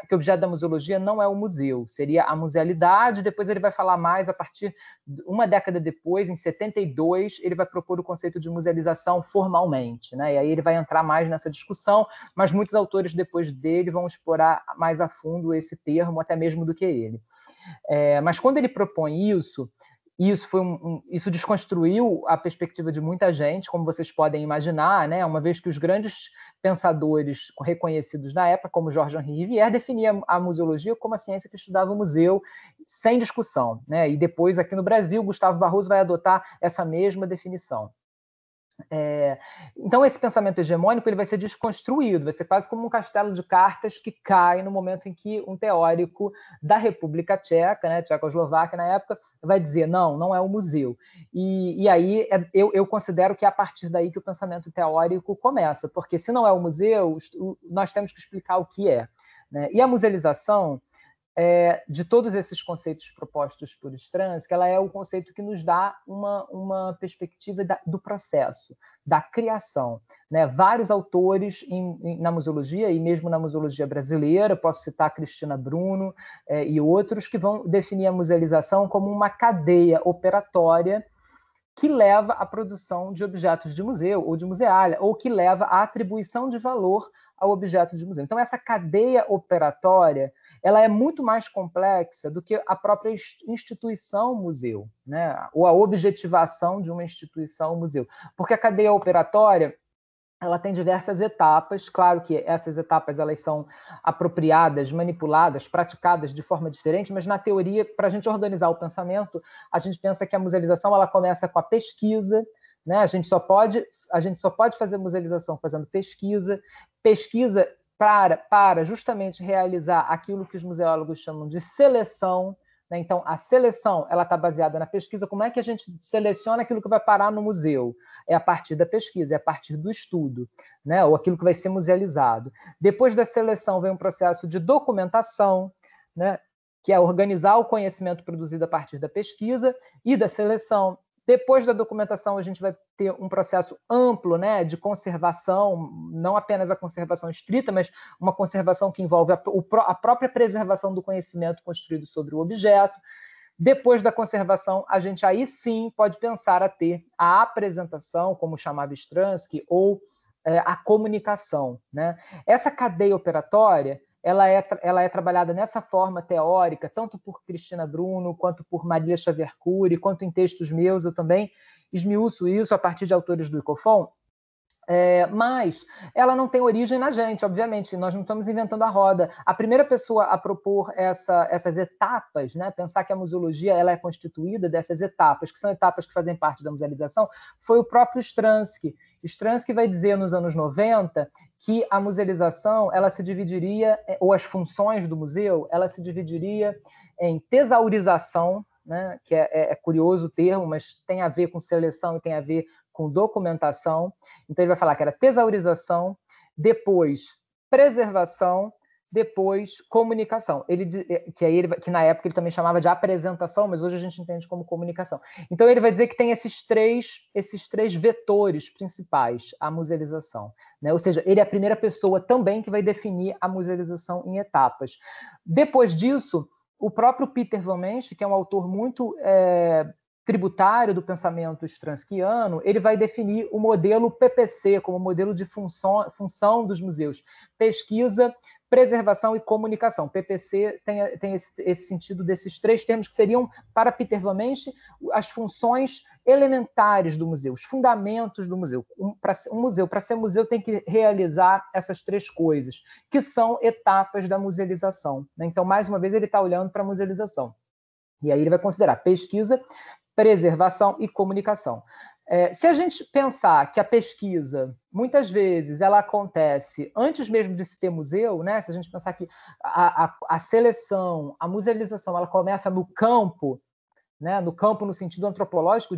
que o objeto da museologia não é o museu, seria a musealidade. Depois ele vai falar mais, a partir de uma década depois, em 72, ele vai propor o conceito de musealização formalmente, né? E aí ele vai entrar mais nessa discussão, mas muitos autores depois dele vão explorar mais a fundo esse termo, até mesmo do que ele. Mas quando ele propõe isso, E isso desconstruiu a perspectiva de muita gente, como vocês podem imaginar, né? Uma vez que os grandes pensadores reconhecidos na época, como Georges-Henri Rivière, definiam a museologia como a ciência que estudava o museu sem discussão, né? E depois, aqui no Brasil, Gustavo Barroso vai adotar essa mesma definição. Então, esse pensamento hegemônico ele vai ser desconstruído, vai ser quase como um castelo de cartas que cai no momento em que um teórico da República Tcheca, né, Tchecoslováquia na época, vai dizer, não é o museu. E aí eu considero que é a partir daí que o pensamento teórico começa, porque se não é o museu, nós temos que explicar o que é. Né? E a musealização, de todos esses conceitos propostos por Stransky, ela é o conceito que nos dá uma perspectiva do processo, da criação. Né? Vários autores na museologia, e mesmo na museologia brasileira, posso citar Cristina Bruno e outros, que vão definir a musealização como uma cadeia operatória que leva à produção de objetos de museu ou de museália, ou que leva à atribuição de valor ao objeto de museu. Então, essa cadeia operatória ela é muito mais complexa do que a própria instituição museu, né? Ou a objetivação de uma instituição museu. Porque a cadeia operatória ela tem diversas etapas, claro que essas etapas elas são apropriadas, manipuladas, praticadas de forma diferente, mas na teoria, para a gente organizar o pensamento, a gente pensa que a musealização ela começa com a pesquisa, né? A gente só pode fazer musealização fazendo pesquisa para justamente realizar aquilo que os museólogos chamam de seleção. Né? Então, a seleção ela está baseada na pesquisa. Como é que a gente seleciona aquilo que vai parar no museu? É a partir da pesquisa, é a partir do estudo, né? Ou aquilo que vai ser musealizado. Depois da seleção vem um processo de documentação, né? Que é organizar o conhecimento produzido a partir da pesquisa e da seleção. Depois da documentação, a gente vai ter um processo amplo, né, de conservação, não apenas a conservação estrita, mas uma conservação que envolve a própria preservação do conhecimento construído sobre o objeto. Depois da conservação, a gente aí sim pode pensar a ter a apresentação, como chamava Stransky, ou a comunicação. Né? Essa cadeia operatória ela é trabalhada nessa forma teórica, tanto por Cristina Bruno, quanto por Maria Xavier Cury, quanto em textos meus, eu também esmiuço isso a partir de autores do ICOFON, mas ela não tem origem na gente, obviamente, nós não estamos inventando a roda. A primeira pessoa a propor essas etapas, né, pensar que a museologia ela é constituída dessas etapas, que são etapas que fazem parte da musealização, foi o próprio Stransky. Stransky vai dizer nos anos 90 que a musealização ela se dividiria, ou as funções do museu, ela se dividiria em tesaurização, né, que é curioso o termo, mas tem a ver com seleção e tem a ver com documentação. Então, ele vai falar que era tesaurização, depois preservação, depois comunicação. Que na época ele também chamava de apresentação, mas hoje a gente entende como comunicação. Então, ele vai dizer que tem esses três vetores principais, a musealização. Né? Ou seja, ele é a primeira pessoa também que vai definir a musealização em etapas. Depois disso, o próprio Peter Van Mensch, que é um autor muito tributário do pensamento stranskiano, ele vai definir o modelo PPC como modelo de função dos museus: pesquisa, preservação e comunicação. PPC tem esse sentido desses três termos que seriam, para Peter Van Mensch, as funções elementares do museu, os fundamentos do museu. Um museu, para ser museu, tem que realizar essas três coisas, que são etapas da musealização. Então, mais uma vez, ele está olhando para a musealização. E aí ele vai considerar pesquisa, preservação e comunicação. Se a gente pensar que a pesquisa, muitas vezes, ela acontece antes mesmo de se ter museu, né? Se a gente pensar que a seleção, a musealização, ela começa no campo, né? No campo no sentido antropológico,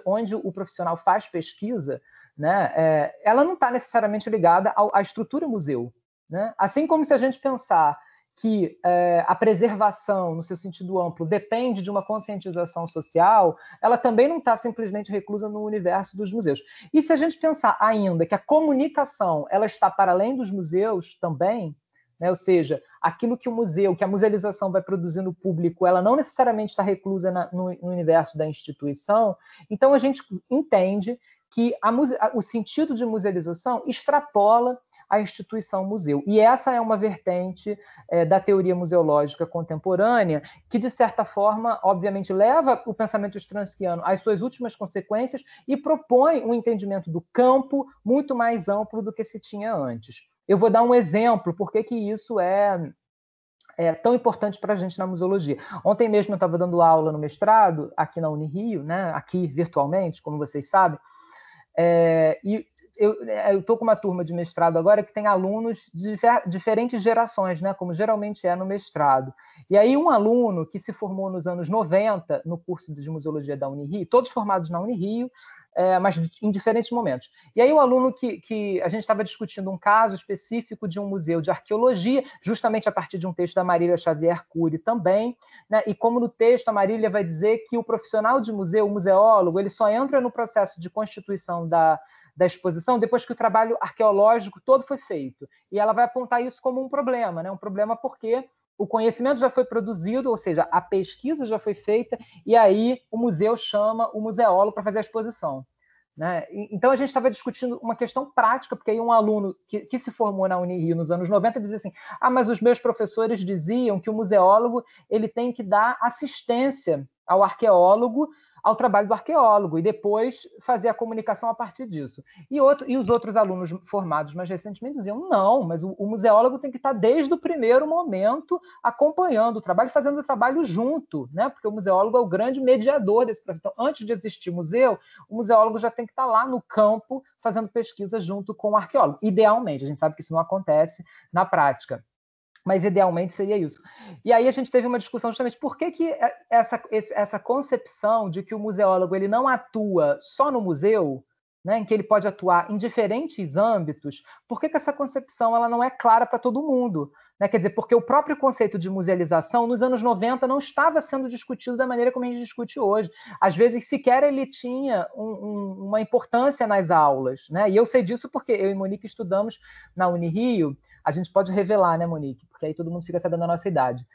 onde o profissional faz pesquisa, né? Ela não está necessariamente ligada à estrutura museu. Né? Assim como se a gente pensar que a preservação, no seu sentido amplo, depende de uma conscientização social, ela também não está simplesmente reclusa no universo dos museus. E se a gente pensar ainda que a comunicação ela está para além dos museus também, né? Ou seja, aquilo que que a musealização vai produzir no público, ela não necessariamente está reclusa no universo da instituição, então a gente entende que o sentido de musealização extrapola a instituição museu. E essa é uma vertente da teoria museológica contemporânea que, de certa forma, obviamente, leva o pensamento straussiano às suas últimas consequências e propõe um entendimento do campo muito mais amplo do que se tinha antes. Eu vou dar um exemplo, por que isso é tão importante para a gente na museologia. Ontem mesmo eu estava dando aula no mestrado, aqui na Unirio, né, aqui virtualmente, como vocês sabem, e eu estou com uma turma de mestrado agora que tem alunos de diferentes gerações, né, como geralmente é no mestrado. E aí um aluno que se formou nos anos 90 no curso de museologia da Unirio, todos formados na Unirio, mas em diferentes momentos. E aí o aluno que a gente estava discutindo um caso específico de um museu de arqueologia, justamente a partir de um texto da Marília Xavier Cury também, né? E como no texto a Marília vai dizer que o profissional de museu, o museólogo, ele só entra no processo de constituição da exposição depois que o trabalho arqueológico todo foi feito. E ela vai apontar isso como um problema, né? Um problema porque o conhecimento já foi produzido, ou seja, a pesquisa já foi feita, e aí o museu chama o museólogo para fazer a exposição, né? Então, a gente estava discutindo uma questão prática, porque aí um aluno que se formou na Unirio nos anos 90 dizia assim, mas os meus professores diziam que o museólogo ele tem que dar assistência ao arqueólogo, ao trabalho do arqueólogo, e depois fazer a comunicação a partir disso. E os outros alunos formados mais recentemente diziam, não, mas o museólogo tem que estar desde o primeiro momento acompanhando o trabalho, fazendo o trabalho junto, né? Porque o museólogo é o grande mediador desse processo. Então, antes de existir museu, o museólogo já tem que estar lá no campo fazendo pesquisa junto com o arqueólogo. Idealmente, a gente sabe que isso não acontece na prática, mas idealmente seria isso. E aí a gente teve uma discussão justamente por que essa concepção de que o museólogo ele não atua só no museu, né, em que ele pode atuar em diferentes âmbitos, por que essa concepção ela não é clara para todo mundo? Né? Quer dizer, porque o próprio conceito de musealização, nos anos 90, não estava sendo discutido da maneira como a gente discute hoje. Às vezes, sequer ele tinha uma importância nas aulas. Né? E eu sei disso porque eu e Monique estudamos na Unirio. A gente pode revelar, né, Monique? Porque aí todo mundo fica sabendo a nossa idade.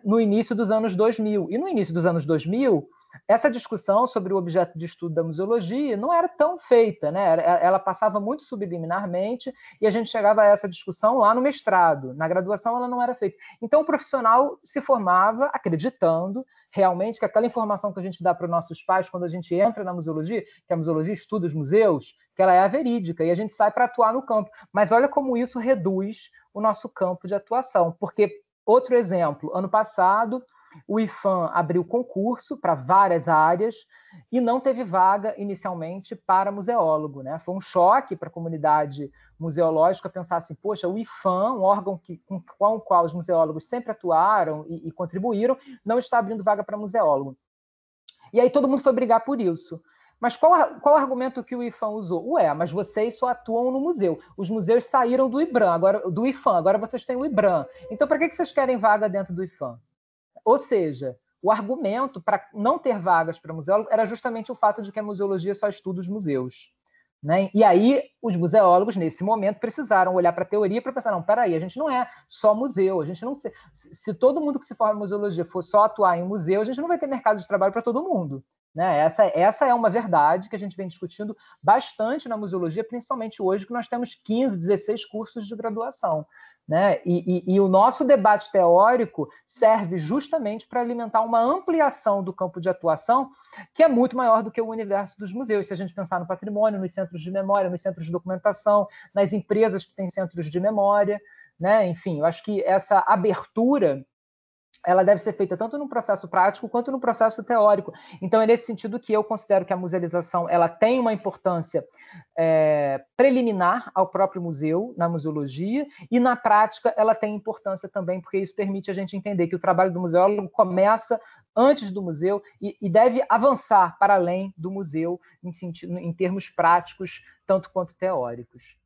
No início dos anos 2000. E no início dos anos 2000, essa discussão sobre o objeto de estudo da museologia não era tão feita, né? Ela passava muito subliminarmente e a gente chegava a essa discussão lá no mestrado. Na graduação ela não era feita. Então o profissional se formava acreditando realmente que aquela informação que a gente dá para os nossos pais quando a gente entra na museologia, que a museologia estuda os museus, que ela é a verídica, e a gente sai para atuar no campo. Mas olha como isso reduz o nosso campo de atuação. Porque, outro exemplo, ano passado, o IPHAN abriu concurso para várias áreas e não teve vaga inicialmente para museólogo. Né? Foi um choque para a comunidade museológica pensar assim, poxa, o IPHAN, um órgão com o qual os museólogos sempre atuaram e contribuíram, não está abrindo vaga para museólogo. E aí todo mundo foi brigar por isso. Mas qual argumento que o IPHAN usou? Mas vocês só atuam no museu. Os museus saíram do IBRAM, do IPHAN, agora vocês têm o IBRAM. Então, para que vocês querem vaga dentro do IPHAN? Ou seja, o argumento para não ter vagas para museólogo era justamente o fato de que a museologia só estuda os museus. Né? E aí, os museólogos, nesse momento, precisaram olhar para a teoria para pensar, não, peraí, a gente não é só museu, a gente não se todo mundo que se forma em museologia for só atuar em museu, a gente não vai ter mercado de trabalho para todo mundo. Né? Essa é uma verdade que a gente vem discutindo bastante na museologia, principalmente hoje, que nós temos 15, 16 cursos de graduação. Né? E o nosso debate teórico serve justamente para alimentar uma ampliação do campo de atuação que é muito maior do que o universo dos museus. Se a gente pensar no patrimônio, nos centros de memória, nos centros de documentação, nas empresas que têm centros de memória, né? Enfim, eu acho que essa abertura ela deve ser feita tanto no processo prático quanto no processo teórico. Então, é nesse sentido que eu considero que a musealização ela tem uma importância preliminar ao próprio museu, na museologia, e na prática ela tem importância também, porque isso permite a gente entender que o trabalho do museólogo começa antes do museu e deve avançar para além do museu em termos práticos, tanto quanto teóricos.